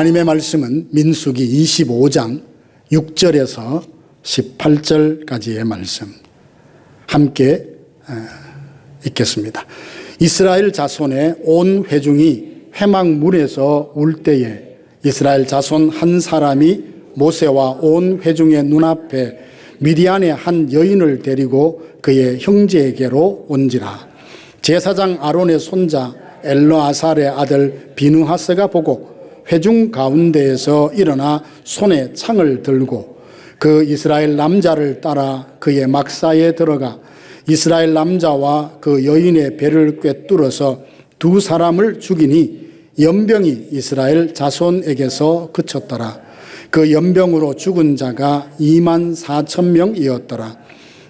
하나님의 말씀은 민수기 25장 6절에서 18절까지의 말씀 함께 읽겠습니다. 이스라엘 자손의 온 회중이 회막문에서 울 때에 이스라엘 자손 한 사람이 모세와 온 회중의 눈앞에 미디안의 한 여인을 데리고 그의 형제에게로 온지라. 제사장 아론의 손자 엘르아살의 아들 비느하스가 보고 회중 가운데에서 일어나 손에 창을 들고 그 이스라엘 남자를 따라 그의 막사에 들어가 이스라엘 남자와 그 여인의 배를 꿰뚫어서 두 사람을 죽이니 연병이 이스라엘 자손에게서 그쳤더라. 그 연병으로 죽은 자가 24,000명이었더라.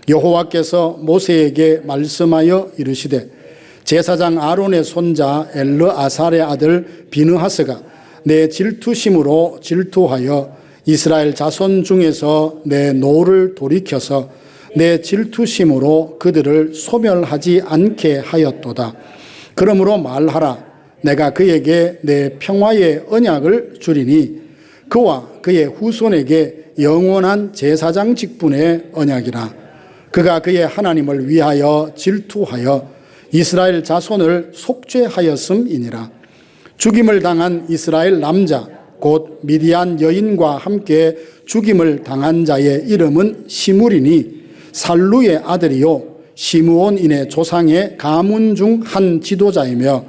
여호와께서 모세에게 말씀하여 이르시되 제사장 아론의 손자 엘르아살의 아들 비느하스가 내 질투심으로 질투하여 이스라엘 자손 중에서 내 노를 돌이켜서 내 질투심으로 그들을 소멸하지 않게 하였도다. 그러므로 말하라. 내가 그에게 내 평화의 언약을 주리니 그와 그의 후손에게 영원한 제사장 직분의 언약이라. 그가 그의 하나님을 위하여 질투하여 이스라엘 자손을 속죄하였음이니라. 죽임을 당한 이스라엘 남자 곧 미디안 여인과 함께 죽임을 당한 자의 이름은 시므리니 살루의 아들이요 시므온인의 조상의 가문 중 한 지도자이며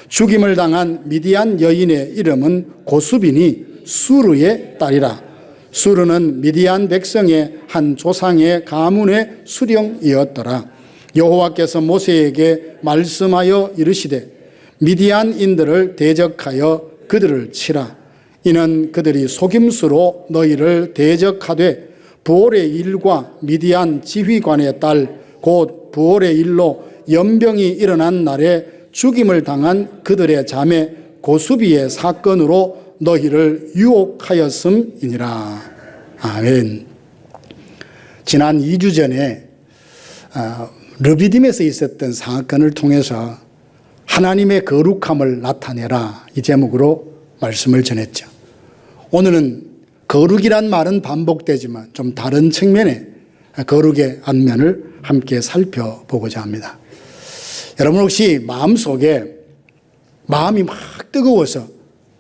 죽임을 당한 미디안 여인의 이름은 고수비니 수르의 딸이라. 수르는 미디안 백성의 한 조상의 가문의 수령이었더라. 여호와께서 모세에게 말씀하여 이르시되 미디안인들을 대적하여 그들을 치라. 이는 그들이 속임수로 너희를 대적하되 부올의 일과 미디안 지휘관의 딸 곧 부올의 일로 연병이 일어난 날에 죽임을 당한 그들의 자매 고수비의 사건으로 너희를 유혹하였음이니라. 아멘. 지난 2주 전에 르비딤에서 있었던 사건을 통해서 하나님의 거룩함을 나타내라 이 제목으로 말씀을 전했죠. 오늘은 거룩이란 말은 반복되지만 좀 다른 측면의 거룩의 안면을 함께 살펴보고자 합니다. 여러분 혹시 마음속에 마음이 막 뜨거워서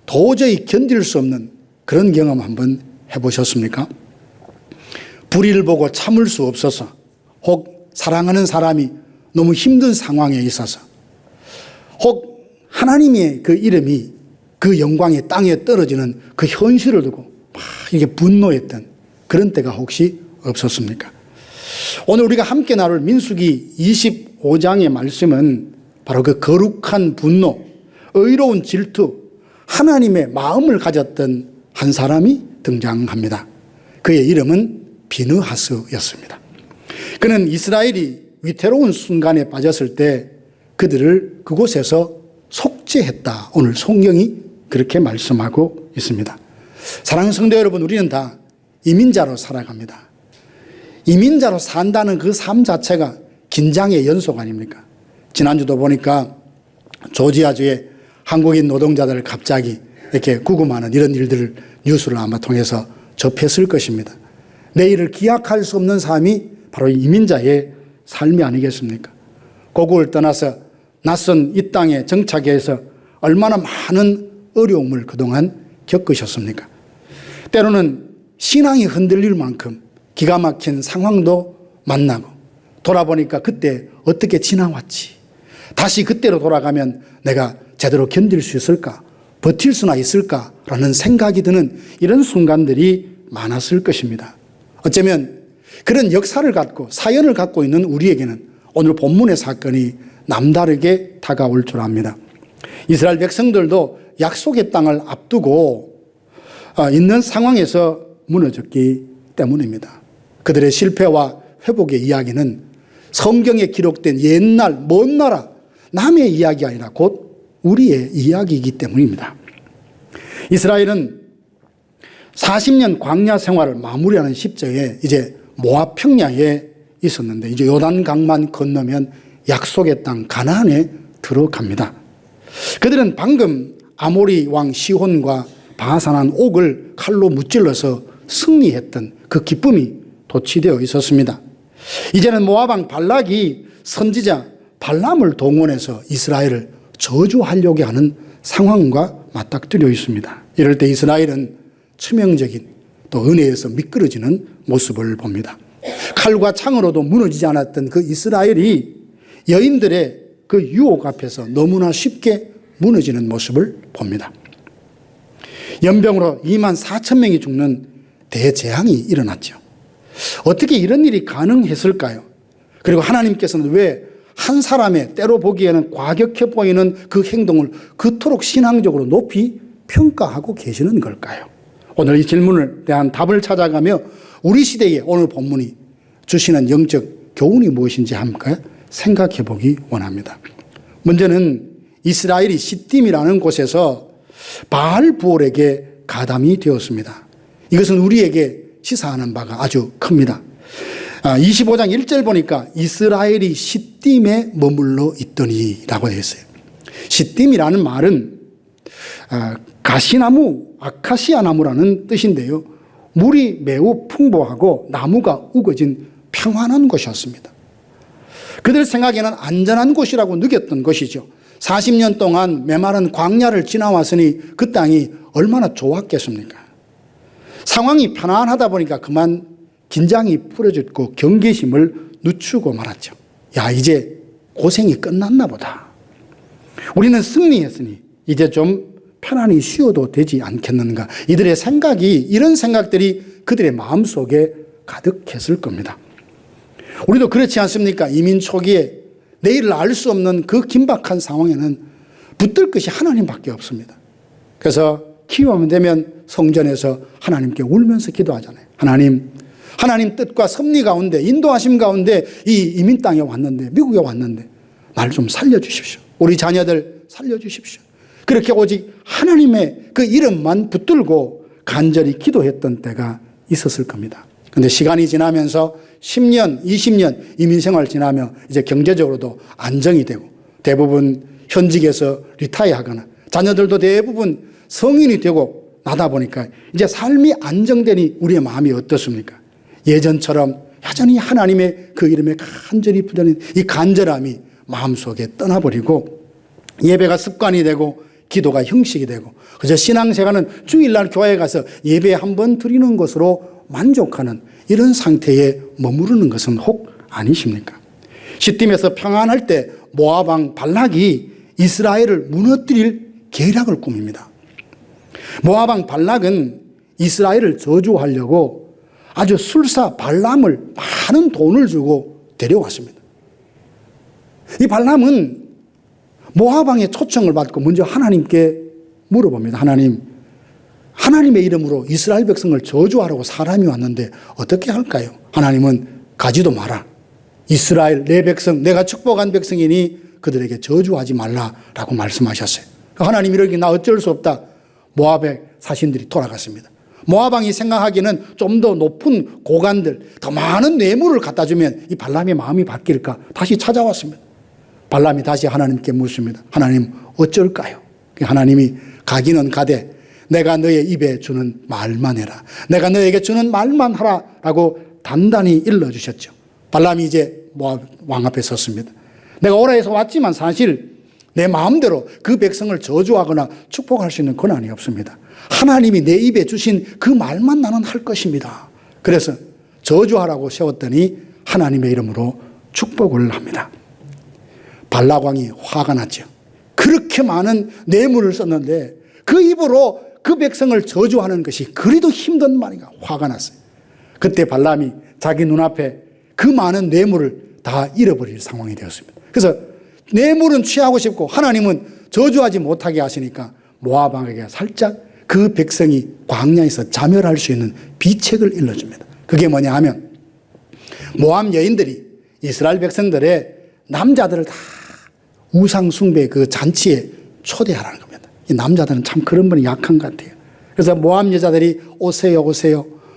도저히 견딜 수 없는 그런 경험 한번 해보셨습니까? 불의를 보고 참을 수 없어서 혹 사랑하는 사람이 너무 힘든 상황에 있어서 혹 하나님의 그 이름이 그 영광이 땅에 떨어지는 그 현실을 두고 막 이게 분노했던 그런 때가 혹시 없었습니까? 오늘 우리가 함께 나눌 민수기 25장의 말씀은 바로 그 거룩한 분노, 의로운 질투, 하나님의 마음을 가졌던 한 사람이 등장합니다. 그의 이름은 비느하스였습니다. 그는 이스라엘이 위태로운 순간에 빠졌을 때 그들을 그곳에서 속죄했다. 오늘 성경이 그렇게 말씀하고 있습니다. 사랑하는 성도 여러분, 우리는 다 이민자로 살아갑니다. 이민자로 산다는 그 삶 자체가 긴장의 연속 아닙니까? 지난주도 보니까 조지아주의 한국인 노동자들 갑자기 이렇게 구금하는 이런 일들을 뉴스를 아마 통해서 접했을 것입니다. 내일을 기약할 수 없는 삶이 바로 이민자의 삶이 아니겠습니까? 고국을 떠나서 낯선 이 땅에 정착해서 얼마나 많은 어려움을 그동안 겪으셨습니까? 때로는 신앙이 흔들릴 만큼 기가 막힌 상황도 만나고 돌아보니까 그때 어떻게 지나왔지? 다시 그때로 돌아가면 내가 제대로 견딜 수 있을까? 버틸 수나 있을까라는 생각이 드는 이런 순간들이 많았을 것입니다. 어쩌면 그런 역사를 갖고 사연을 갖고 있는 우리에게는 오늘 본문의 사건이 남다르게 다가올 줄 압니다. 이스라엘 백성들도 약속의 땅을 앞두고 있는 상황에서 무너졌기 때문입니다. 그들의 실패와 회복의 이야기는 성경에 기록된 옛날 먼 나라 남의 이야기가 아니라 곧 우리의 이야기이기 때문입니다. 이스라엘은 40년 광야 생활을 마무리하는 시점에 이제 모압 평야에 있었는데 이제 요단강만 건너면 약속의 땅 가나안에 들어갑니다. 그들은 방금 아모리 왕 시혼과 바산한 옥을 칼로 무찔러서 승리했던 그 기쁨이 도취되어 있었습니다. 이제는 모압 왕 발락이 선지자 발람을 동원해서 이스라엘을 저주하려고 하는 상황과 맞닥뜨려 있습니다. 이럴 때 이스라엘은 치명적인 또 은혜에서 미끄러지는 모습을 봅니다. 칼과 창으로도 무너지지 않았던 그 이스라엘이 여인들의 그 유혹 앞에서 너무나 쉽게 무너지는 모습을 봅니다. 연병으로 2만 4천 명이 죽는 대재앙이 일어났죠. 어떻게 이런 일이 가능했을까요? 그리고 하나님께서는 왜 한 사람의 때로 보기에는 과격해 보이는 그 행동을 그토록 신앙적으로 높이 평가하고 계시는 걸까요? 오늘 이 질문을 대한 답을 찾아가며 우리 시대에 오늘 본문이 주시는 영적 교훈이 무엇인지 한번 생각해 보기 원합니다. 먼저는 이스라엘이 시딤이라는 곳에서 바알 부올에게 가담이 되었습니다. 이것은 우리에게 시사하는 바가 아주 큽니다. 25장 1절 보니까 이스라엘이 시딤에 머물러 있더니 라고 되어 있어요. 시딤이라는 말은 가시나무, 아카시아 나무라는 뜻인데요. 물이 매우 풍부하고 나무가 우거진 평안한 곳이었습니다. 그들 생각에는 안전한 곳이라고 느꼈던 것이죠. 40년 동안 메마른 광야를 지나왔으니 그 땅이 얼마나 좋았겠습니까? 상황이 편안하다 보니까 그만 긴장이 풀어졌고 경계심을 늦추고 말았죠. 야, 이제 고생이 끝났나 보다. 우리는 승리했으니 이제 좀 편안히 쉬어도 되지 않겠는가. 이들의 생각이, 이런 생각들이 그들의 마음속에 가득했을 겁니다. 우리도 그렇지 않습니까? 이민 초기에 내일을 알 수 없는 그 긴박한 상황에는 붙들 것이 하나님밖에 없습니다. 그래서 기회만 되면 성전에서 하나님께 울면서 기도하잖아요. 하나님 뜻과 섭리 가운데, 인도하심 가운데 이 이민 땅에 왔는데, 미국에 왔는데 날 좀 살려주십시오. 우리 자녀들 살려주십시오. 그렇게 오직 하나님의 그 이름만 붙들고 간절히 기도했던 때가 있었을 겁니다. 그런데 시간이 지나면서 10년, 20년 이민 생활 지나며 이제 경제적으로도 안정이 되고 대부분 현직에서 리타이어하거나 자녀들도 대부분 성인이 되고 나다 보니까 이제 삶이 안정되니 우리의 마음이 어떻습니까? 예전처럼 여전히 하나님의 그 이름에 간절히 부르는 이 간절함이 마음속에 떠나버리고 예배가 습관이 되고 기도가 형식이 되고 그저 신앙생활은 주일날 교회에 가서 예배 한 번 드리는 것으로 만족하는 이런 상태에 머무르는 것은 혹 아니십니까? 시딤에서 평안할 때 모압 왕 발락이 이스라엘을 무너뜨릴 계략을 꾸밉니다. 모압 왕 발락은 이스라엘을 저주하려고 아주 술사 발람을 많은 돈을 주고 데려왔습니다. 이 발람은 모압 왕의 초청을 받고 먼저 하나님께 물어봅니다. 하나님의 이름으로 이스라엘 백성을 저주하라고 사람이 왔는데 어떻게 할까요? 하나님은 가지도 마라. 이스라엘 내 백성, 내가 축복한 백성이니 그들에게 저주하지 말라라고 말씀하셨어요. 하나님 이러기 나 어쩔 수 없다. 모압의 사신들이 돌아갔습니다. 모압 왕이 생각하기에는 좀 더 높은 고관들, 더 많은 뇌물을 갖다 주면 이 발람의 마음이 바뀔까? 다시 찾아왔습니다. 발람이 다시 하나님께 묻습니다. 하나님 어쩔까요? 하나님이 가기는 가되 내가 너의 입에 주는 말만 해라. 내가 너에게 주는 말만 하라 라고 단단히 일러주셨죠. 발람이 이제 모압 왕 앞에 섰습니다. 내가 오라 해서 왔지만 사실 내 마음대로 그 백성을 저주하거나 축복할 수 있는 권한이 없습니다. 하나님이 내 입에 주신 그 말만 나는 할 것입니다. 그래서 저주하라고 세웠더니 하나님의 이름으로 축복을 합니다. 발락 왕이 화가 났죠. 그렇게 많은 뇌물을 썼는데 그 입으로 그 백성을 저주하는 것이 그리도 힘든 말인가 화가 났어요. 그때 발람이 자기 눈앞에 그 많은 뇌물을 다 잃어버릴 상황이 되었습니다. 그래서 뇌물은 취하고 싶고 하나님은 저주하지 못하게 하시니까 모압 왕에게 살짝 그 백성이 광야에서 자멸할 수 있는 비책을 일러줍니다. 그게 뭐냐 하면 모압 여인들이 이스라엘 백성들의 남자들을 다 우상 숭배 그 잔치에 초대하라는 겁니다. 이 남자들은 참 그런 분이 약한 것 같아요. 그래서 모압 여자들이 오세요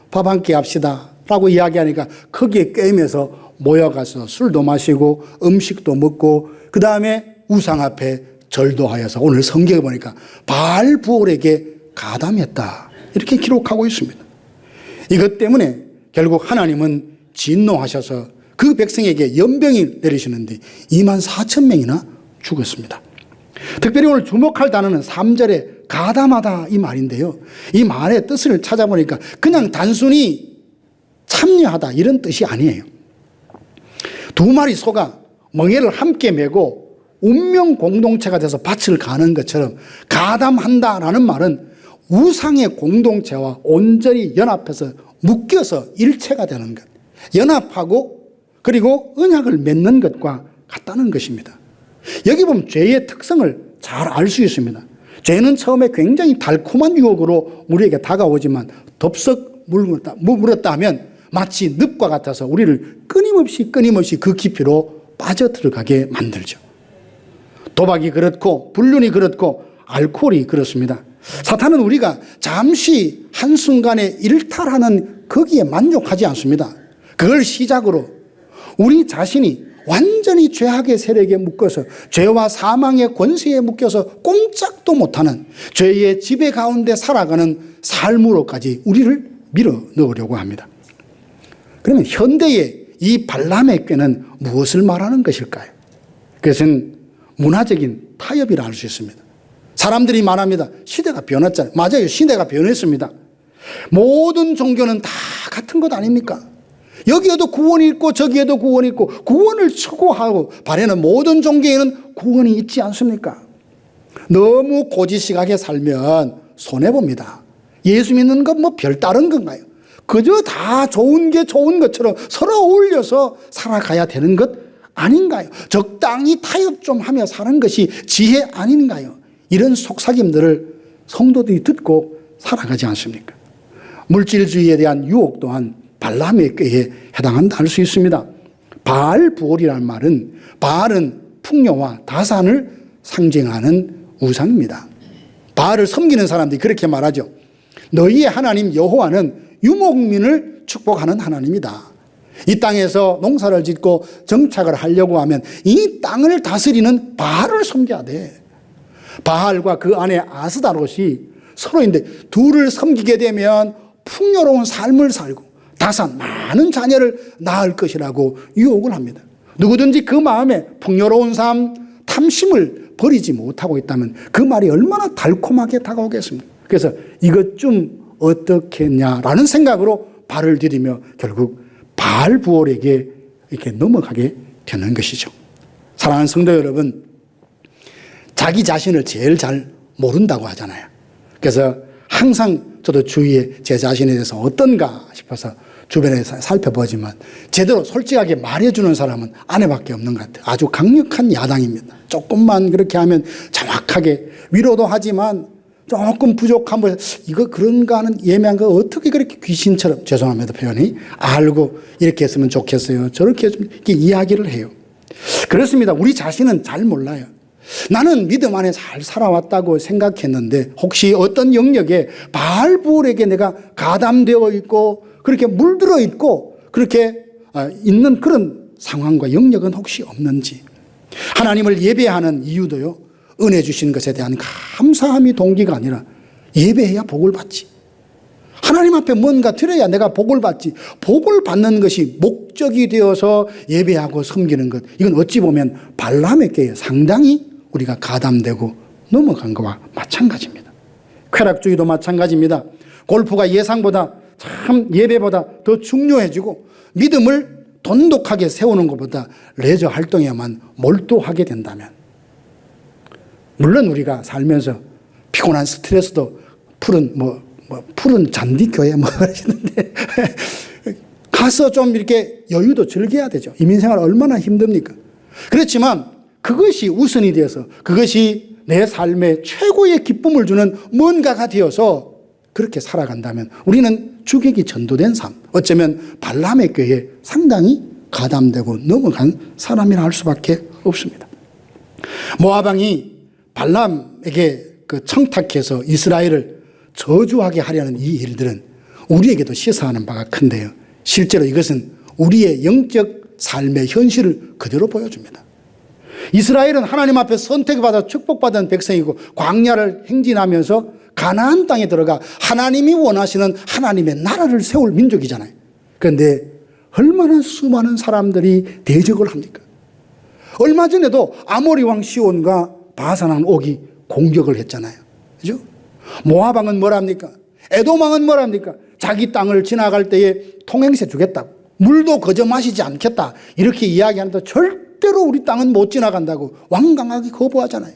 밥 한 끼 합시다 라고 이야기하니까 거기에 꿰매서 모여가서 술도 마시고 음식도 먹고 그 다음에 우상 앞에 절도 하여서 오늘 성경에 보니까 바알 부올에게 가담했다. 이렇게 기록하고 있습니다. 이것 때문에 결국 하나님은 진노하셔서 그 백성에게 연병을 내리시는데 2만 4천 명이나 죽었습니다. 특별히 오늘 주목할 단어는 3절에 가담하다 이 말인데요. 이 말의 뜻을 찾아보니까 그냥 단순히 참여하다 이런 뜻이 아니에요. 두 마리 소가 멍에를 함께 메고 운명 공동체가 돼서 밭을 가는 것처럼 가담한다라는 말은 우상의 공동체와 온전히 연합해서 묶여서 일체가 되는 것, 연합하고 그리고 언약을 맺는 것과 같다는 것입니다. 여기 보면 죄의 특성을 잘 알 수 있습니다. 죄는 처음에 굉장히 달콤한 유혹으로 우리에게 다가오지만 덥석 물었다 하면 마치 늪과 같아서 우리를 끊임없이 그 깊이로 빠져들어가게 만들죠. 도박이 그렇고 불륜이 그렇고 알코올이 그렇습니다. 사탄은 우리가 잠시 한순간에 일탈하는 거기에 만족하지 않습니다. 그걸 시작으로 우리 자신이 완전히 죄악의 세력에 묶여서 죄와 사망의 권세에 묶여서 꼼짝도 못하는 죄의 지배 가운데 살아가는 삶으로까지 우리를 밀어 넣으려고 합니다. 그러면 현대의 이 발람의 꾀는 무엇을 말하는 것일까요? 그것은 문화적인 타협이라 할 수 있습니다. 사람들이 말합니다. 시대가 변했잖아요. 맞아요. 시대가 변했습니다. 모든 종교는 다 같은 것 아닙니까? 여기에도 구원이 있고 저기에도 구원이 있고 구원을 추구하고 바라는 모든 종교에는 구원이 있지 않습니까? 너무 고지식하게 살면 손해봅니다. 예수 믿는 건 뭐 별다른 건가요? 그저 다 좋은 게 좋은 것처럼 서로 어울려서 살아가야 되는 것 아닌가요? 적당히 타협 좀 하며 사는 것이 지혜 아닌가요? 이런 속삭임들을 성도들이 듣고 살아가지 않습니까? 물질주의에 대한 유혹 또한 발람의 꾀에 해당한다 할 수 있습니다. 바알부올이라는 말은 바알은 풍요와 다산을 상징하는 우상입니다. 바알을 섬기는 사람들이 그렇게 말하죠. 너희의 하나님 여호와는 유목민을 축복하는 하나님이다. 이 땅에서 농사를 짓고 정착을 하려고 하면 이 땅을 다스리는 바알을 섬겨야 돼. 바알과 그 아내 아스다롯이 서로인데 둘을 섬기게 되면 풍요로운 삶을 살고 다산 많은 자녀를 낳을 것이라고 유혹을 합니다. 누구든지 그 마음에 풍요로운 삶, 탐심을 버리지 못하고 있다면 그 말이 얼마나 달콤하게 다가오겠습니까? 그래서 이것 좀 어떻게 했냐라는 생각으로 발을 디디며 결국 바알부올에게 이렇게 넘어가게 되는 것이죠. 사랑하는 성도 여러분, 자기 자신을 제일 잘 모른다고 하잖아요. 그래서 항상 저도 주위에 제 자신에 대해서 어떤가 싶어서 주변에 살펴보지만 제대로 솔직하게 말해주는 사람은 아내밖에 없는 것 같아요. 아주 강력한 야당입니다. 조금만 그렇게 하면 정확하게 위로도 하지만 조금 부족한 거 이거 그런가 하는 예매한 거 어떻게 그렇게 귀신처럼 죄송합니다 표현이 알고 이렇게 했으면 좋겠어요. 저렇게 좀 이렇게 이야기를 해요. 그렇습니다. 우리 자신은 잘 몰라요. 나는 믿음 안에 잘 살아왔다고 생각했는데 혹시 어떤 영역에 바알부올에게 내가 가담되어 있고 그렇게 물들어 있고 그렇게 있는 그런 상황과 영역은 혹시 없는지. 하나님을 예배하는 이유도요, 은혜 주신 것에 대한 감사함이 동기가 아니라 예배해야 복을 받지. 하나님 앞에 뭔가 드려야 내가 복을 받지. 복을 받는 것이 목적이 되어서 예배하고 섬기는 것, 이건 어찌 보면 발람에게 상당히 우리가 가담되고 넘어간 것과 마찬가지입니다. 쾌락주의도 마찬가지입니다. 골프가 예상보다 참 예배보다 더 중요해지고 믿음을 돈독하게 세우는 것보다 레저 활동에만 몰두하게 된다면, 물론 우리가 살면서 피곤한 스트레스도 푸른 잔디교회 하시는데 가서 좀 이렇게 여유도 즐겨야 되죠. 이민생활 얼마나 힘듭니까? 그렇지만 그것이 우선이 되어서 그것이 내 삶에 최고의 기쁨을 주는 뭔가가 되어서 그렇게 살아간다면 우리는 주객이 전도된 삶, 어쩌면 발람의 꾀에 상당히 가담되고 넘어간 사람이라 할 수밖에 없습니다. 모압 왕이 발람에게 그 청탁해서 이스라엘을 저주하게 하려는 이 일들은 우리에게도 시사하는 바가 큰데요, 실제로 이것은 우리의 영적 삶의 현실을 그대로 보여줍니다. 이스라엘은 하나님 앞에 선택받아 축복받은 백성이고 광야를 행진하면서 가나안 땅에 들어가 하나님이 원하시는 하나님의 나라를 세울 민족이잖아요. 그런데 얼마나 수많은 사람들이 대적을 합니까? 얼마 전에도 아모리 왕 시온과 바산 왕 옥이 공격을 했잖아요. 그죠? 모압 왕은 뭐랍니까? 에돔 왕은 뭐랍니까? 자기 땅을 지나갈 때에 통행세 주겠다고, 물도 거저 마시지 않겠다, 이렇게 이야기하는데 절대로 우리 땅은 못 지나간다고 완강하게 거부하잖아요.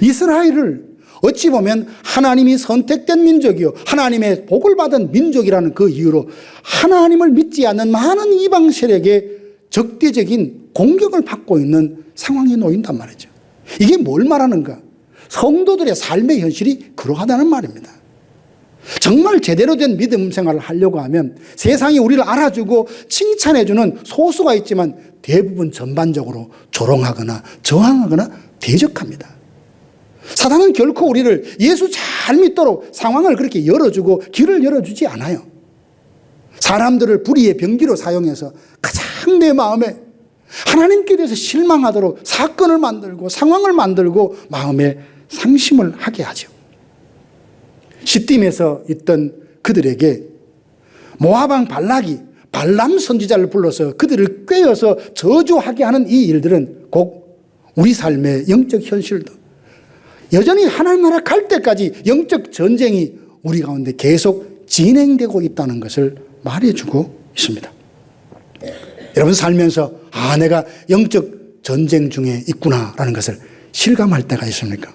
이스라엘을 어찌 보면 하나님이 선택된 민족이요, 하나님의 복을 받은 민족이라는 그 이유로 하나님을 믿지 않는 많은 이방 세력의 적대적인 공격을 받고 있는 상황에 놓인단 말이죠. 이게 뭘 말하는가? 성도들의 삶의 현실이 그러하다는 말입니다. 정말 제대로 된 믿음 생활을 하려고 하면 세상이 우리를 알아주고 칭찬해주는 소수가 있지만 대부분 전반적으로 조롱하거나 저항하거나 대적합니다. 사단은 결코 우리를 예수 잘 믿도록 상황을 그렇게 열어주고 길을 열어주지 않아요. 사람들을 불의의 병기로 사용해서 가장 내 마음에 하나님께 대해서 실망하도록 사건을 만들고 상황을 만들고 마음에 상심을 하게 하죠. 시딤에서 있던 그들에게 모압 왕 발락이 발람 선지자를 불러서 그들을 꾀어서 저주하게 하는 이 일들은 곧 우리 삶의 영적 현실도 여전히 하나님 나라 갈 때까지 영적 전쟁이 우리 가운데 계속 진행되고 있다는 것을 말해주고 있습니다. 여러분 살면서 내가 영적 전쟁 중에 있구나라는 것을 실감할 때가 있습니까?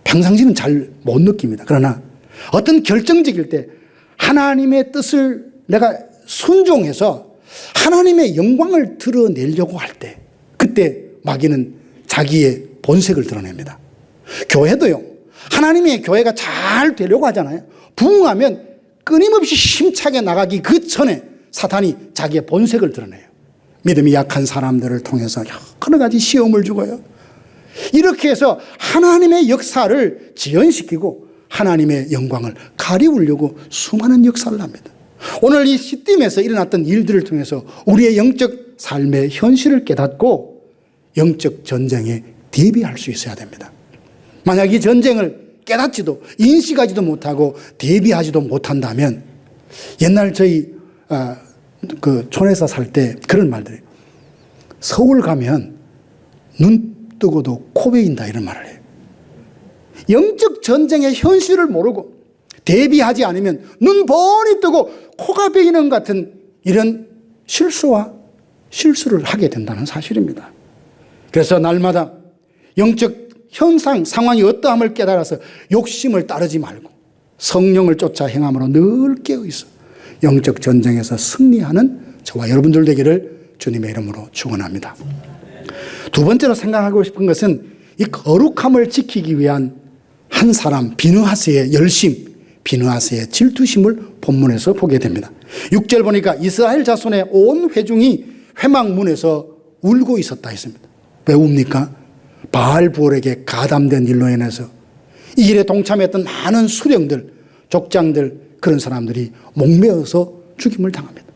평상시는 잘 못 느낍니다. 그러나 어떤 결정적일 때 하나님의 뜻을 내가 순종해서 하나님의 영광을 드러내려고 할 때, 그때 마귀는 자기의 본색을 드러냅니다. 교회도요, 하나님의 교회가 잘 되려고 하잖아요. 부흥하면 끊임없이 힘차게 나가기 그 전에 사탄이 자기의 본색을 드러내요. 믿음이 약한 사람들을 통해서 여러 가지 시험을 주고요, 이렇게 해서 하나님의 역사를 지연시키고 하나님의 영광을 가리우려고 수많은 역사를 합니다. 오늘 이 시딤에서 일어났던 일들을 통해서 우리의 영적 삶의 현실을 깨닫고 영적 전쟁에 대비할 수 있어야 됩니다. 만약 이 전쟁을 깨닫지도 인식하지도 못하고 대비하지도 못한다면 옛날 저희 그 촌에서 살 때 그런 말들이에요. 서울 가면 눈 뜨고도 코 베인다, 이런 말을 해요. 영적 전쟁의 현실을 모르고 대비하지 않으면 눈 번이 뜨고 코가 베이는 같은 이런 실수를 하게 된다는 사실입니다. 그래서 날마다 영적 현상, 상황이 어떠함을 깨달아서 욕심을 따르지 말고 성령을 쫓아 행함으로 늘 깨어있어 영적 전쟁에서 승리하는 저와 여러분들 되기를 주님의 이름으로 축원합니다. 두 번째로 생각하고 싶은 것은 이 거룩함을 지키기 위한 한 사람 비느하스의 열심, 비느하스의 질투심을 본문에서 보게 됩니다. 6절 보니까 이스라엘 자손의 온 회중이 회막문에서 울고 있었다 했습니다. 왜 웁니까? 바알부올에게 가담된 일로 인해서 이 일에 동참했던 많은 수령들, 족장들, 그런 사람들이 목매어서 죽임을 당합니다.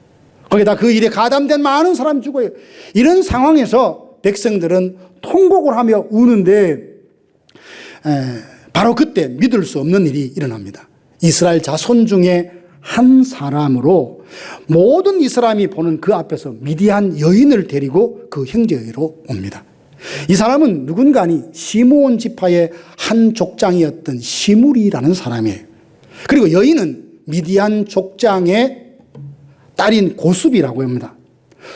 거기다 그 일에 가담된 많은 사람이 죽어요. 이런 상황에서 백성들은 통곡을 하며 우는데 바로 그때 믿을 수 없는 일이 일어납니다. 이스라엘 자손 중에 한 사람으로 모든 이스라엘이 보는 그 앞에서 미디안 여인을 데리고 그 형제로 옵니다. 이 사람은 누군가 아니 시므온 지파의 한 족장이었던 시므리라는 사람이에요. 그리고 여인은 미디안 족장의 딸인 고수비라고 합니다.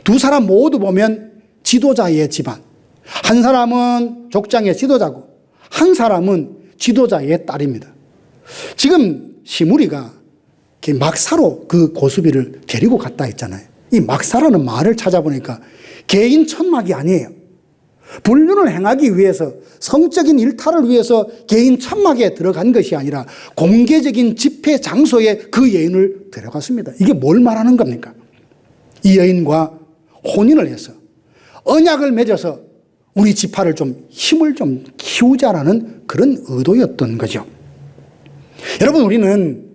두 사람 모두 보면 지도자의 집안. 한 사람은 족장의 지도자고 한 사람은 지도자의 딸입니다. 지금 시므리가 막사로 그 고수비를 데리고 갔다 했잖아요. 이 막사라는 말을 찾아보니까 개인 천막이 아니에요. 불륜을 행하기 위해서, 성적인 일탈을 위해서 개인 천막에 들어간 것이 아니라 공개적인 집회 장소에 그 여인을 데려갔습니다. 이게 뭘 말하는 겁니까? 이 여인과 혼인을 해서 언약을 맺어서 우리 지파를 좀 힘을 좀 키우자라는 그런 의도였던 거죠. 여러분, 우리는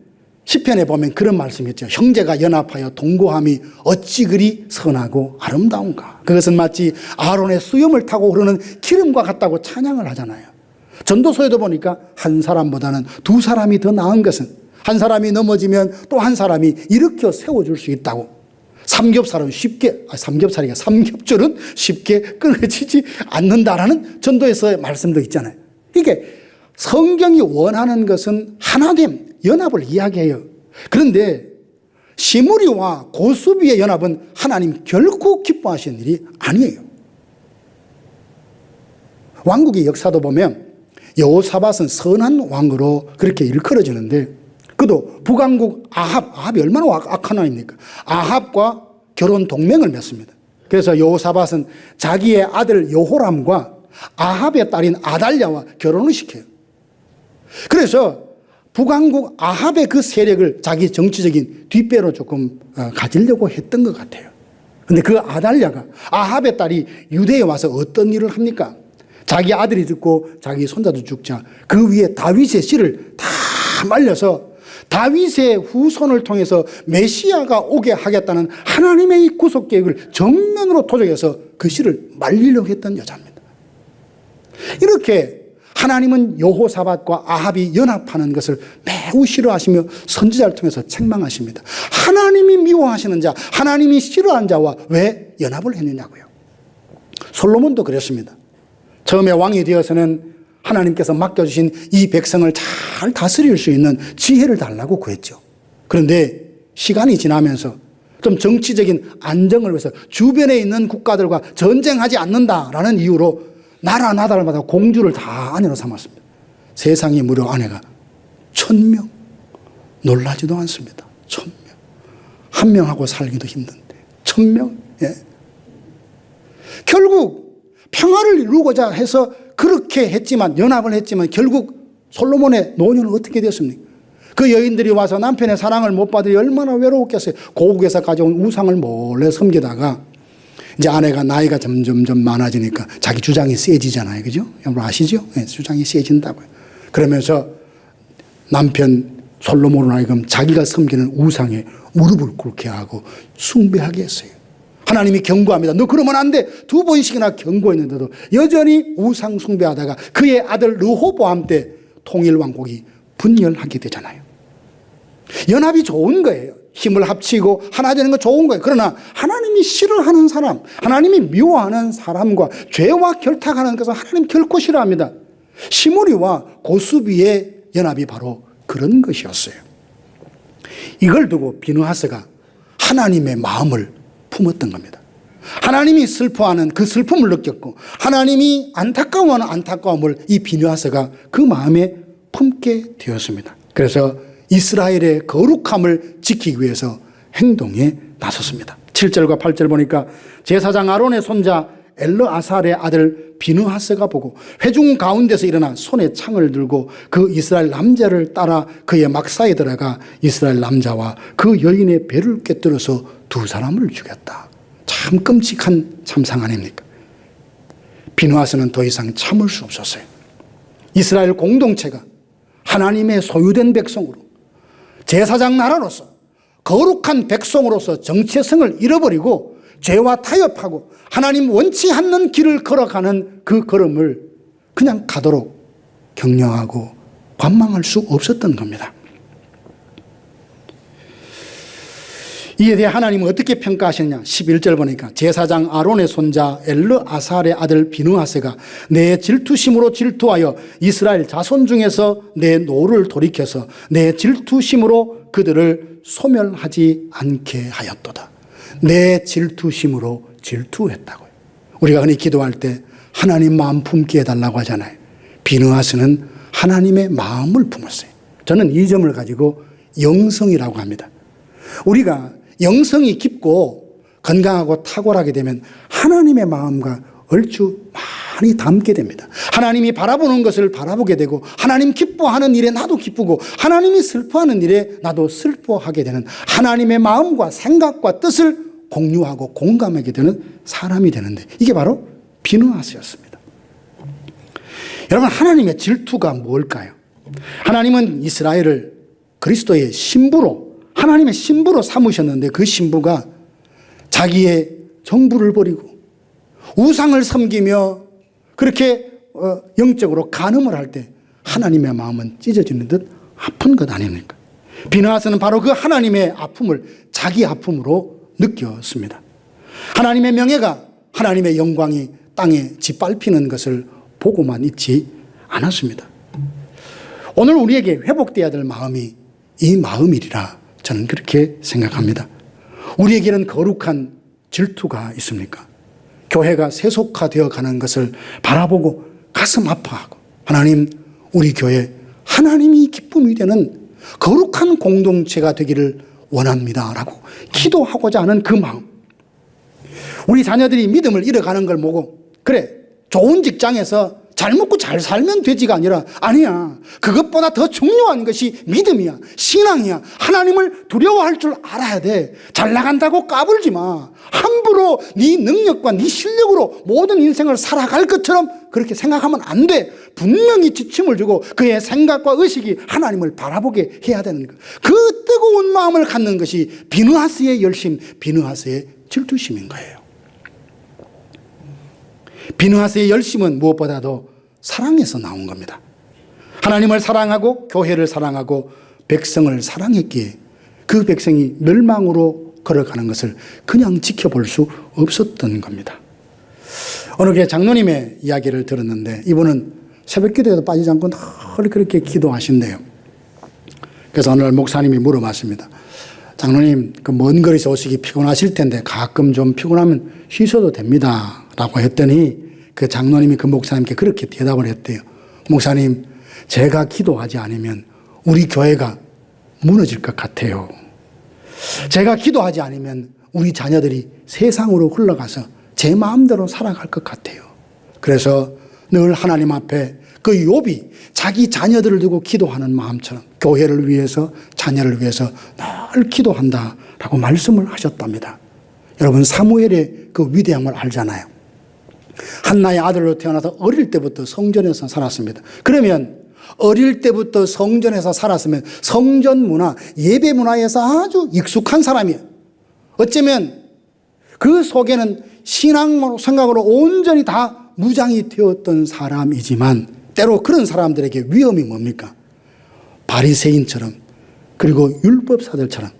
시편에 보면 그런 말씀이 있죠. 형제가 연합하여 동거함이 어찌 그리 선하고 아름다운가. 그것은 마치 아론의 수염을 타고 흐르는 기름과 같다고 찬양을 하잖아요. 전도서에도 보니까 한 사람보다는 두 사람이 더 나은 것은 한 사람이 넘어지면 또 한 사람이 일으켜 세워줄 수 있다고. 삼겹살은 삼겹줄은 쉽게 끊어지지 않는다라는 전도에서의 말씀도 있잖아요. 이게 성경이 원하는 것은 하나됨, 연합을 이야기해요. 그런데 시므리와 고수비의 연합은 하나님 결코 기뻐하시는 일이 아니에요. 왕국의 역사도 보면 여호사밧은 선한 왕으로 그렇게 일컬어지는데 그도 북왕국 아합이 얼마나 악한 왕입니까? 아합과 결혼 동맹을 맺습니다. 그래서 여호사밧은 자기의 아들 여호람과 아합의 딸인 아달랴와 결혼을 시켜요. 그래서 북왕국 아합의 그 세력을 자기 정치적인 뒷배로 조금 가지려고 했던 것 같아요. 그런데 그 아달랴가 아합의 딸이 유대에 와서 어떤 일을 합니까? 자기 아들이 죽고 자기 손자도 죽자 그 위에 다윗의 씨를 다 말려서 다윗의 후손을 통해서 메시아가 오게 하겠다는 하나님의 이 구속 계획을 정면으로 토적해서 그 씨를 말리려고 했던 여자입니다. 이렇게 하나님은 여호사밧과 아합이 연합하는 것을 매우 싫어하시며 선지자를 통해서 책망하십니다. 하나님이 미워하시는 자, 하나님이 싫어하는 자와 왜 연합을 했느냐고요. 솔로몬도 그랬습니다. 처음에 왕이 되어서는 하나님께서 맡겨주신 이 백성을 잘 다스릴 수 있는 지혜를 달라고 구했죠. 그런데 시간이 지나면서 좀 정치적인 안정을 위해서 주변에 있는 국가들과 전쟁하지 않는다라는 이유로 나라마다 공주를 다 아내로 삼았습니다. 세상에 무려 아내가 1000명. 놀라지도 않습니다. 1000명. 한 명하고 살기도 힘든데 1000명. 예. 결국 평화를 이루고자 해서 그렇게 했지만 연합을 했지만 결국 솔로몬의 노년은 어떻게 됐습니까? 그 여인들이 와서 남편의 사랑을 못 받으니 얼마나 외로웠겠어요. 고국에서 가져온 우상을 몰래 섬기다가 이제 아내가 나이가 점점 많아지니까 자기 주장이 세지잖아요. 그죠? 여러분 아시죠? 네, 주장이 세진다고요. 그러면서 남편 솔로몬을 하여금 자기가 섬기는 우상에 무릎을 꿇게 하고 숭배하게 했어요. 하나님이 경고합니다. 너 그러면 안 돼. 2번씩이나 경고했는데도 여전히 우상 숭배하다가 그의 아들 르호보암 때 통일왕국이 분열하게 되잖아요. 연합이 좋은 거예요. 힘을 합치고 하나 되는 거 좋은 거예요. 그러나 하나님이 싫어하는 사람, 하나님이 미워하는 사람과 죄와 결탁하는 것은 하나님 결코 싫어합니다. 시므리와 고수비의 연합이 바로 그런 것이었어요. 이걸 두고 비느하스가 하나님의 마음을 품었던 겁니다. 하나님이 슬퍼하는 그 슬픔을 느꼈고 하나님이 안타까워하는 안타까움을 이 비느하스가 그 마음에 품게 되었습니다. 그래서 이스라엘의 거룩함을 지키기 위해서 행동에 나섰습니다. 7절과 8절 보니까 제사장 아론의 손자 엘르아살의 아들 비느하스가 보고 회중 가운데서 일어나 손에 창을 들고 그 이스라엘 남자를 따라 그의 막사에 들어가 이스라엘 남자와 그 여인의 배를 꿰뚫어서 2사람을 죽였다. 참 끔찍한 참상 아닙니까? 비느하스는 더 이상 참을 수 없었어요. 이스라엘 공동체가 하나님의 소유된 백성으로 제사장 나라로서 거룩한 백성으로서 정체성을 잃어버리고 죄와 타협하고 하나님 원치 않는 길을 걸어가는 그 걸음을 그냥 가도록 격려하고 관망할 수 없었던 겁니다. 이에 대해 하나님은 어떻게 평가하시느냐. 11절 보니까 제사장 아론의 손자 엘르아살의 아들 비느하스가 내 질투심으로 질투하여 이스라엘 자손 중에서 내 노를 돌이켜서 내 질투심으로 그들을 소멸하지 않게 하였도다. 내 질투심으로 질투했다고요. 우리가 흔히 기도할 때 하나님 마음 품게 해달라고 하잖아요. 비느하스는 하나님의 마음을 품었어요. 저는 이 점을 가지고 영성이라고 합니다. 우리가 영성이 깊고 건강하고 탁월하게 되면 하나님의 마음과 얼추 많이 닮게 됩니다. 하나님이 바라보는 것을 바라보게 되고 하나님 기뻐하는 일에 나도 기쁘고 하나님이 슬퍼하는 일에 나도 슬퍼하게 되는 하나님의 마음과 생각과 뜻을 공유하고 공감하게 되는 사람이 되는데 이게 바로 비느하스였습니다. 여러분 하나님의 질투가 뭘까요? 하나님은 이스라엘을 그리스도의 신부로 하나님의 신부로 삼으셨는데 그 신부가 자기의 정부를 버리고 우상을 섬기며 그렇게 영적으로 간음을 할 때 하나님의 마음은 찢어지는 듯 아픈 것 아닙니까? 비느하스는 바로 그 하나님의 아픔을 자기 아픔으로 느꼈습니다. 하나님의 명예가, 하나님의 영광이 땅에 짓밟히는 것을 보고만 있지 않았습니다. 오늘 우리에게 회복되어야 될 마음이 이 마음이리라 저는 그렇게 생각합니다. 우리에게는 거룩한 질투가 있습니까? 교회가 세속화되어 가는 것을 바라보고 가슴 아파하고, 하나님, 우리 교회 하나님이 기쁨이 되는 거룩한 공동체가 되기를 원합니다 라고 기도하고자 하는 그 마음, 우리 자녀들이 믿음을 잃어가는 걸 보고, 그래 좋은 직장에서 잘 먹고 잘 살면 되지가 아니라, 아니야, 그것보다 더 중요한 것이 믿음이야, 신앙이야, 하나님을 두려워할 줄 알아야 돼. 잘 나간다고 까불지 마. 함부로 네 능력과 네 실력으로 모든 인생을 살아갈 것처럼 그렇게 생각하면 안 돼. 분명히 지침을 주고 그의 생각과 의식이 하나님을 바라보게 해야 되는 것. 그 뜨거운 마음을 갖는 것이 비느하스의 열심, 비느하스의 질투심인 거예요. 비느하스의 열심은 무엇보다도 사랑에서 나온 겁니다. 하나님을 사랑하고 교회를 사랑하고 백성을 사랑했기에 그 백성이 멸망으로 걸어가는 것을 그냥 지켜볼 수 없었던 겁니다. 어느 게 장로님의 이야기를 들었는데, 이분은 새벽 기도에도 빠지지 않고 늘 그렇게 기도하신대요. 그래서 어느 날 목사님이 물어봤습니다. 장로님, 그 먼 거리에서 오시기 피곤하실 텐데 가끔 좀 피곤하면 쉬셔도 됩니다 라고 했더니, 그 장로님이 그 목사님께 그렇게 대답을 했대요. 목사님, 제가 기도하지 않으면 우리 교회가 무너질 것 같아요. 제가 기도하지 않으면 우리 자녀들이 세상으로 흘러가서 제 마음대로 살아갈 것 같아요. 그래서 늘 하나님 앞에 그 욥이 자기 자녀들을 두고 기도하는 마음처럼 교회를 위해서, 자녀를 위해서 늘 기도한다라고 말씀을 하셨답니다. 여러분, 사무엘의 그 위대함을 알잖아요. 한나의 아들로 태어나서 어릴 때부터 성전에서 살았습니다. 그러면 어릴 때부터 성전에서 살았으면 성전 문화, 예배 문화에서 아주 익숙한 사람이에요. 어쩌면 그 속에는 신앙 생각으로 온전히 다 무장이 되었던 사람이지만, 때로 그런 사람들에게 위험이 뭡니까? 바리새인처럼, 그리고 율법사들처럼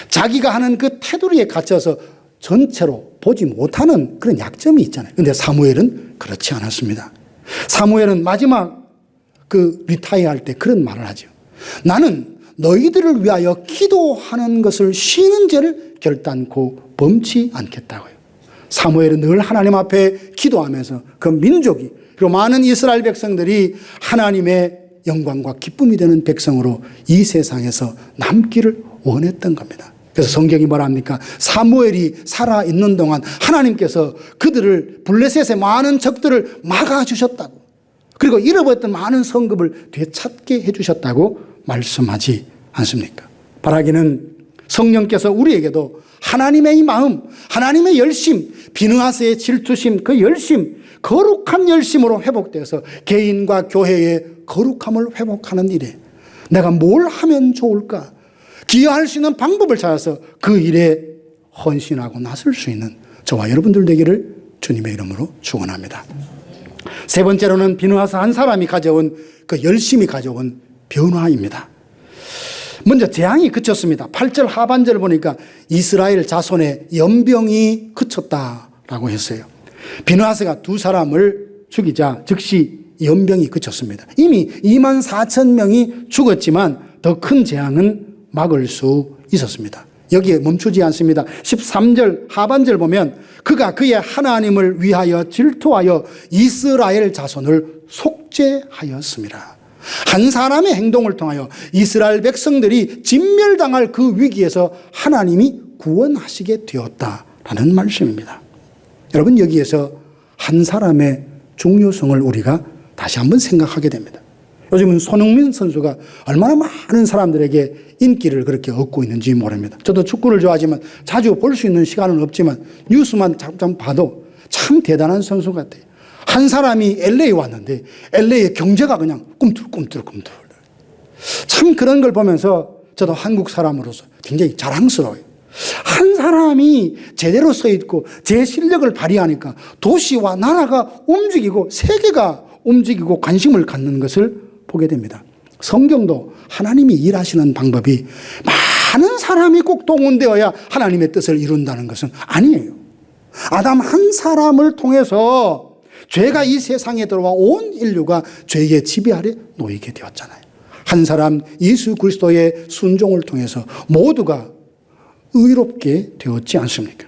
자기가 하는 그 테두리에 갇혀서 전체로 보지 못하는 그런 약점이 있잖아요. 그런데 사무엘은 그렇지 않았습니다. 사무엘은 마지막 그 리타이어 할 때 그런 말을 하죠. 나는 너희들을 위하여 기도하는 것을 쉬는 죄를 결단코 범치 않겠다고요. 사무엘은 늘 하나님 앞에 기도하면서 그 민족이, 그리고 많은 이스라엘 백성들이 하나님의 영광과 기쁨이 되는 백성으로 이 세상에서 남기를 원했던 겁니다. 그래서 성경이 뭐라 합니까? 사무엘이 살아있는 동안 하나님께서 그들을, 블레셋의 많은 적들을 막아주셨다고, 그리고 잃어버렸던 많은 성급을 되찾게 해주셨다고 말씀하지 않습니까? 바라기는 성령께서 우리에게도 하나님의 이 마음, 하나님의 열심, 비느하스의 질투심, 그 열심, 거룩한 열심으로 회복되어서 개인과 교회의 거룩함을 회복하는 일에 내가 뭘 하면 좋을까? 기여할 수 있는 방법을 찾아서 그 일에 헌신하고 나설 수 있는 저와 여러분들 되기를 주님의 이름으로 축원합니다. 세 번째로는 비느하스 한 사람이 가져온 그 열심히 가져온 변화입니다. 먼저 재앙이 그쳤습니다. 8절 하반절을 보니까 이스라엘 자손의 연병이 그쳤다라고 했어요. 비느하스가 두 사람을 죽이자 즉시 연병이 그쳤습니다. 이미 24,000명이 죽었지만 더 큰 재앙은 막을 수 있었습니다. 여기에 멈추지 않습니다. 13절 하반절 보면 그가 그의 하나님을 위하여 질투하여 이스라엘 자손을 속죄하였습니다. 한 사람의 행동을 통하여 이스라엘 백성들이 진멸당할 그 위기에서 하나님이 구원하시게 되었다라는 말씀입니다. 여러분, 여기에서 한 사람의 중요성을 우리가 다시 한번 생각하게 됩니다. 요즘은 손흥민 선수가 얼마나 많은 사람들에게 인기를 그렇게 얻고 있는지 모릅니다. 저도 축구를 좋아하지만 자주 볼 수 있는 시간은 없지만 뉴스만 잠깐 봐도 참 대단한 선수 같아요. 한 사람이 LA 왔는데 LA의 경제가 그냥 꿈틀꿈틀꿈틀. 참 그런 걸 보면서 저도 한국 사람으로서 굉장히 자랑스러워요. 한 사람이 제대로 서 있고 제 실력을 발휘하니까 도시와 나라가 움직이고 세계가 움직이고 관심을 갖는 것을 보게 됩니다. 성경도 하나님이 일하시는 방법이 많은 사람이 꼭 동원되어야 하나님의 뜻을 이룬다는 것은 아니에요. 아담 한 사람을 통해서 죄가 이 세상에 들어와 온 인류가 죄의 지배 아래 놓이게 되었잖아요. 한 사람 예수 그리스도의 순종을 통해서 모두가 의롭게 되었지 않습니까?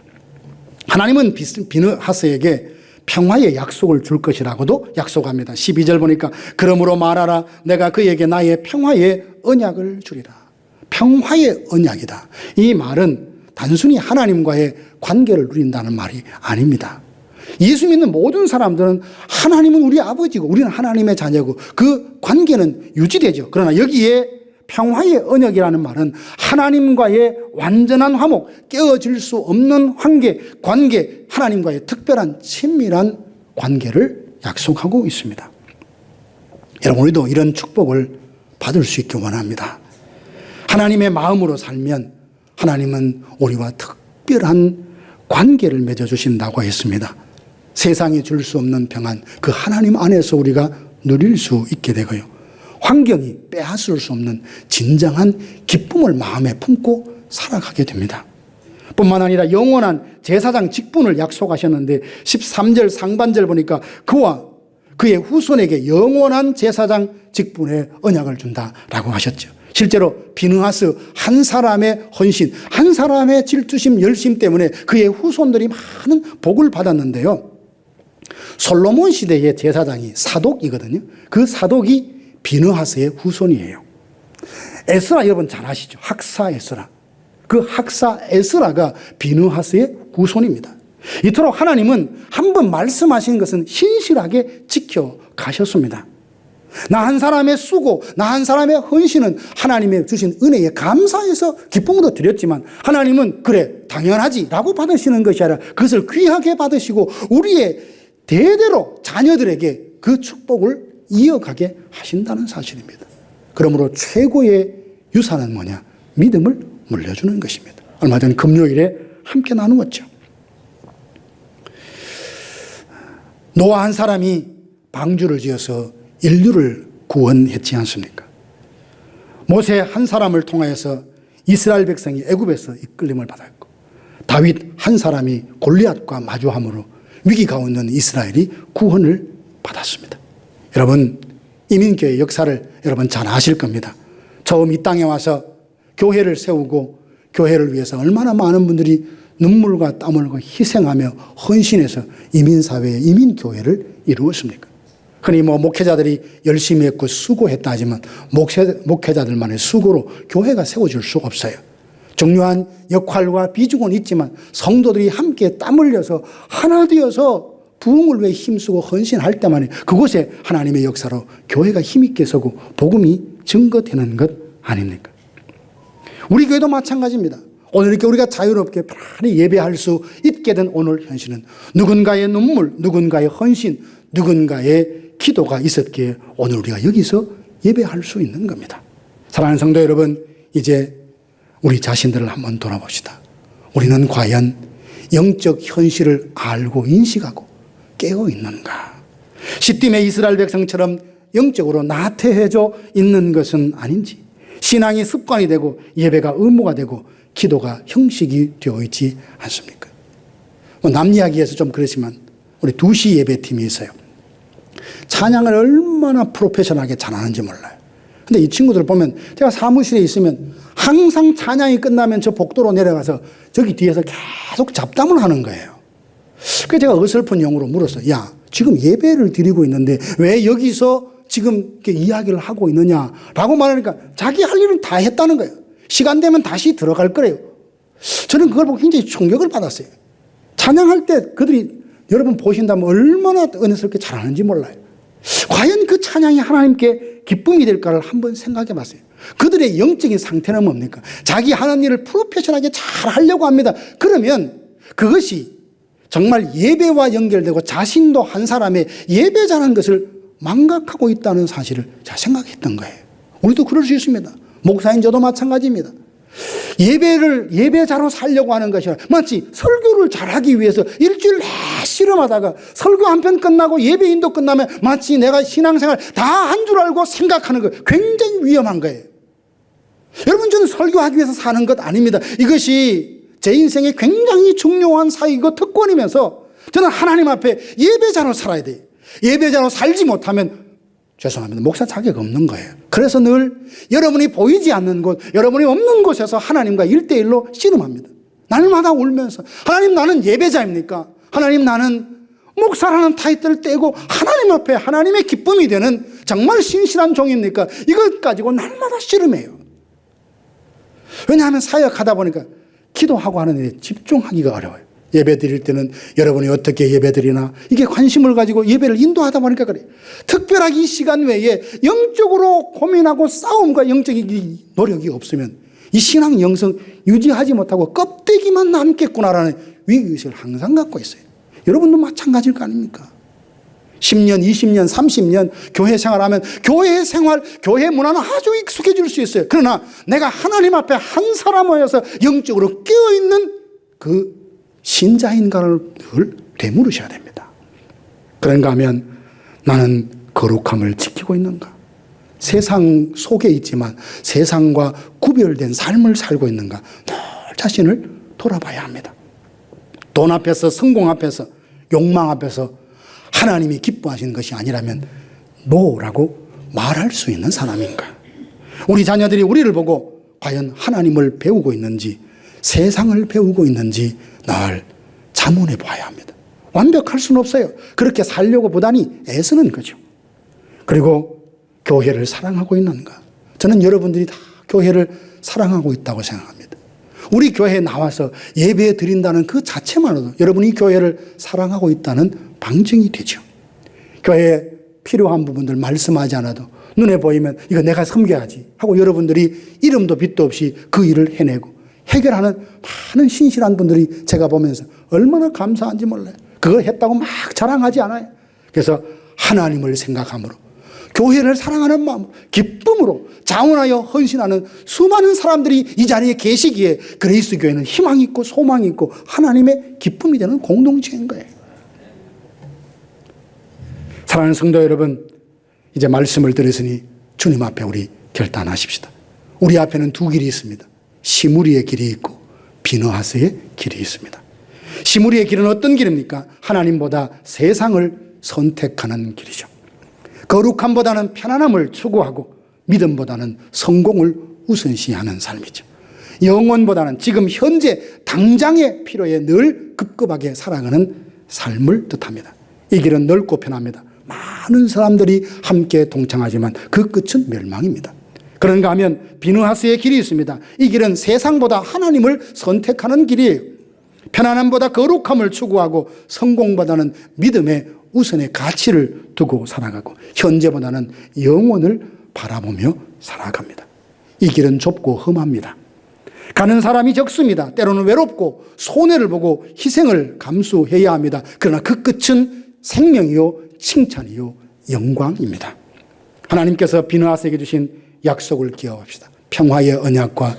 하나님은 비느하스에게 평화의 약속을 줄 것이라고도 약속합니다. 12절 보니까 그러므로 말하라 내가 그에게 나의 평화의 언약을 주리라. 평화의 언약이다. 이 말은 단순히 하나님과의 관계를 누린다는 말이 아닙니다. 예수 믿는 모든 사람들은 하나님은 우리 아버지고 우리는 하나님의 자녀고 그 관계는 유지되죠. 그러나 여기에 평화의 언약이라는 말은 하나님과의 완전한 화목, 깨어질 수 없는 관계, 하나님과의 특별한 친밀한 관계를 약속하고 있습니다. 여러분, 우리도 이런 축복을 받을 수 있기 원합니다. 하나님의 마음으로 살면 하나님은 우리와 특별한 관계를 맺어주신다고 했습니다. 세상이 줄 수 없는 평안, 그 하나님 안에서 우리가 누릴 수 있게 되고요. 환경이 빼앗을 수 없는 진정한 기쁨을 마음에 품고 살아가게 됩니다. 뿐만 아니라 영원한 제사장 직분을 약속하셨는데 13절 상반절 보니까 그와 그의 후손에게 영원한 제사장 직분의 언약을 준다라고 하셨죠. 실제로 비느하스 한 사람의 헌신, 한 사람의 질투심, 열심 때문에 그의 후손들이 많은 복을 받았는데요. 솔로몬 시대의 제사장이 사독이거든요. 그 사독이 비느하스의 후손이에요. 에스라 여러분 잘 아시죠? 학사 에스라. 그 학사 에스라가 비느하스의 후손입니다. 이토록 하나님은 한번 말씀하신 것은 신실하게 지켜가셨습니다. 나 한 사람의 수고, 나 한 사람의 헌신은 하나님의 주신 은혜에 감사해서 기쁨으로 드렸지만 하나님은 그래 당연하지 라고 받으시는 것이 아니라 그것을 귀하게 받으시고 우리의 대대로 자녀들에게 그 축복을 이어가게 하신다는 사실입니다. 그러므로 최고의 유산은 뭐냐? 믿음을 물려주는 것입니다. 얼마 전 금요일에 함께 나누었죠. 노아 한 사람이 방주를 지어서 인류를 구원했지 않습니까? 모세 한 사람을 통하여서 이스라엘 백성이 애굽에서 이끌림을 받았고 다윗 한 사람이 골리앗과 마주함으로 위기가 오는 이스라엘이 구원을 받았습니다. 여러분, 이민교회 역사를 여러분 잘 아실 겁니다. 처음 이 땅에 와서 교회를 세우고 교회를 위해서 얼마나 많은 분들이 눈물과 땀 흘리고 희생하며 헌신해서 이민사회의 이민교회를 이루었습니까? 흔히 목회자들이 열심히 했고 수고했다 하지만 목회자들만의 수고로 교회가 세워질 수가 없어요. 중요한 역할과 비중은 있지만 성도들이 함께 땀 흘려서 하나 되어서 부흥을 위해 힘쓰고 헌신할 때만 그곳에 하나님의 역사로 교회가 힘있게 서고 복음이 증거되는 것 아닙니까? 우리 교회도 마찬가지입니다. 오늘 이렇게 우리가 자유롭게 편안히 예배할 수 있게 된 오늘 현실은 누군가의 눈물, 누군가의 헌신, 누군가의 기도가 있었기에 오늘 우리가 여기서 예배할 수 있는 겁니다. 사랑하는 성도 여러분, 이제 우리 자신들을 한번 돌아봅시다. 우리는 과연 영적 현실을 알고 인식하고 깨어 있는가? 시딤의 이스라엘 백성처럼 영적으로 나태해져 있는 것은 아닌지, 신앙이 습관이 되고 예배가 의무가 되고 기도가 형식이 되어 있지 않습니까? 남 이야기에서 좀 그렇지만 우리 2시 예배팀이 있어요. 찬양을 얼마나 프로페셔널하게 잘하는지 몰라요. 근데 이 친구들 보면 제가 사무실에 있으면 항상 찬양이 끝나면 저 복도로 내려가서 저기 뒤에서 계속 잡담을 하는 거예요. 그래서 제가 어설픈 영어로 물었어요. 야, 지금 예배를 드리고 있는데 왜 여기서 지금 이렇게 이야기를 하고 있느냐라고 말하니까 자기 할 일은 다 했다는 거예요. 시간 되면 다시 들어갈 거래요. 저는 그걸 보고 굉장히 충격을 받았어요. 찬양할 때 그들이 여러분 보신다면 얼마나 은혜스럽게 잘하는지 몰라요. 과연 그 찬양이 하나님께 기쁨이 될까를 한번 생각해 봤어요. 그들의 영적인 상태는 뭡니까? 자기 하는 일을 프로페셔널하게 잘 하려고 합니다. 그러면 그것이 정말 예배와 연결되고 자신도 한 사람의 예배자라는 것을 망각하고 있다는 사실을 제가 생각했던 거예요. 우리도 그럴 수 있습니다. 목사인 저도 마찬가지입니다. 예배자로 살려고 하는 것이 아니라 마치 설교를 잘하기 위해서 일주일 내 씨름하다가 설교 한 편 끝나고 예배 인도 끝나면 마치 내가 신앙생활 다 한 줄 알고 생각하는 거 굉장히 위험한 거예요. 여러분, 저는 설교하기 위해서 사는 것 아닙니다. 이것이 제 인생에 굉장히 중요한 사역이고 특권이면서 저는 하나님 앞에 예배자로 살아야 돼요. 예배자로 살지 못하면 죄송합니다, 목사 자격 없는 거예요. 그래서 늘 여러분이 보이지 않는 곳, 여러분이 없는 곳에서 하나님과 1대1로 씨름합니다. 날마다 울면서 하나님, 나는 예배자입니까? 하나님, 나는 목사라는 타이틀을 떼고 하나님 앞에 하나님의 기쁨이 되는 정말 신실한 종입니까? 이것 가지고 날마다 씨름해요. 왜냐하면 사역하다 보니까 기도하고 하는 일에 집중하기가 어려워요. 예배 드릴 때는 여러분이 어떻게 예배 드리나, 이게 관심을 가지고 예배를 인도하다 보니까 그래요. 특별하게 이 시간 외에 영적으로 고민하고 싸움과 영적인 노력이 없으면 이 신앙 영성 유지하지 못하고 껍데기만 남겠구나라는 위기의식을 항상 갖고 있어요. 여러분도 마찬가지일 거 아닙니까? 10년, 20년, 30년 교회 생활하면 교회 생활, 교회 문화는 아주 익숙해질 수 있어요. 그러나 내가 하나님 앞에 한 사람 모여서 영적으로 깨어있는 그 신자인가를 늘 되물으셔야 됩니다. 그런가 하면 나는 거룩함을 지키고 있는가? 세상 속에 있지만 세상과 구별된 삶을 살고 있는가? 늘 자신을 돌아봐야 합니다. 돈 앞에서, 성공 앞에서, 욕망 앞에서 하나님이 기뻐하시는 것이 아니라면 노라고 말할 수 있는 사람인가? 우리 자녀들이 우리를 보고 과연 하나님을 배우고 있는지, 세상을 배우고 있는지 늘 자문해 봐야 합니다. 완벽할 수는 없어요. 그렇게 살려고 보다니 애쓰는 거죠. 그리고 교회를 사랑하고 있는가? 저는 여러분들이 다 교회를 사랑하고 있다고 생각합니다. 우리 교회에 나와서 예배 드린다는 그 자체만으로도 여러분이 교회를 사랑하고 있다는 방증이 되죠. 교회에 필요한 부분들 말씀하지 않아도 눈에 보이면 이거 내가 섬겨야지 하고 여러분들이 이름도 빛도 없이 그 일을 해내고 해결하는 많은 신실한 분들이 제가 보면서 얼마나 감사한지 몰라요. 그걸 했다고 막 자랑하지 않아요. 그래서 하나님을 생각함으로, 교회를 사랑하는 마음으로, 기쁨으로 자원하여 헌신하는 수많은 사람들이 이 자리에 계시기에 그레이스 교회는 희망이 있고 소망이 있고 하나님의 기쁨이 되는 공동체인 거예요. 사랑하는 성도 여러분, 이제 말씀을 들으시니 주님 앞에 우리 결단하십시다. 우리 앞에는 두 길이 있습니다. 시무리의 길이 있고 비느하스의 길이 있습니다. 시무리의 길은 어떤 길입니까? 하나님보다 세상을 선택하는 길이죠. 거룩함보다는 편안함을 추구하고 믿음보다는 성공을 우선시하는 삶이죠. 영원보다는 지금 현재 당장의 필요에 늘 급급하게 살아가는 삶을 뜻합니다. 이 길은 넓고 편합니다. 많은 사람들이 함께 동참하지만 그 끝은 멸망입니다. 그런가 하면 비느하스의 길이 있습니다. 이 길은 세상보다 하나님을 선택하는 길이에요. 편안함보다 거룩함을 추구하고 성공보다는 믿음의 우선의 가치를 두고 살아가고 현재보다는 영혼을 바라보며 살아갑니다. 이 길은 좁고 험합니다. 가는 사람이 적습니다. 때로는 외롭고 손해를 보고 희생을 감수해야 합니다. 그러나 그 끝은 생명이요 칭찬이요 영광입니다. 하나님께서 비느하스에게 주신 약속을 기억합시다. 평화의 언약과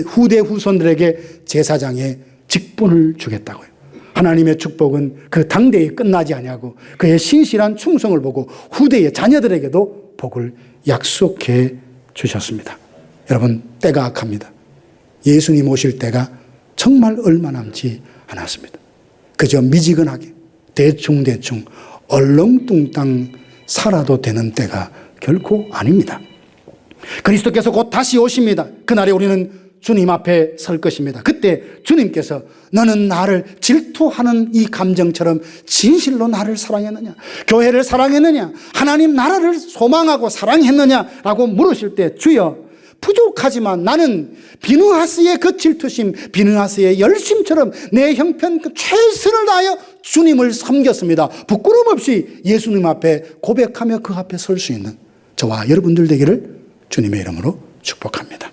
후대 후손들에게 제사장의 직분을 주겠다고요. 하나님의 축복은 그 당대에 끝나지 아니하고 그의 신실한 충성을 보고 후대의 자녀들에게도 복을 약속해 주셨습니다. 여러분, 때가 악합니다. 예수님 오실 때가 정말 얼마 남지 않았습니다. 그저 미지근하게 대충대충 얼렁뚱땅 살아도 되는 때가 결코 아닙니다. 그리스도께서 곧 다시 오십니다. 그날에 우리는 주님 앞에 설 것입니다. 그때 주님께서 너는 나를 질투하는 이 감정처럼 진실로 나를 사랑했느냐? 교회를 사랑했느냐? 하나님 나라를 소망하고 사랑했느냐라고 물으실 때 주여 부족하지만 나는 비느하스의 그 질투심, 비느하스의 열심처럼 내 형편 그 최선을 다하여 주님을 섬겼습니다. 부끄럼 없이 예수님 앞에 고백하며 그 앞에 설 수 있는 저와 여러분들 되기를 주님의 이름으로 축복합니다.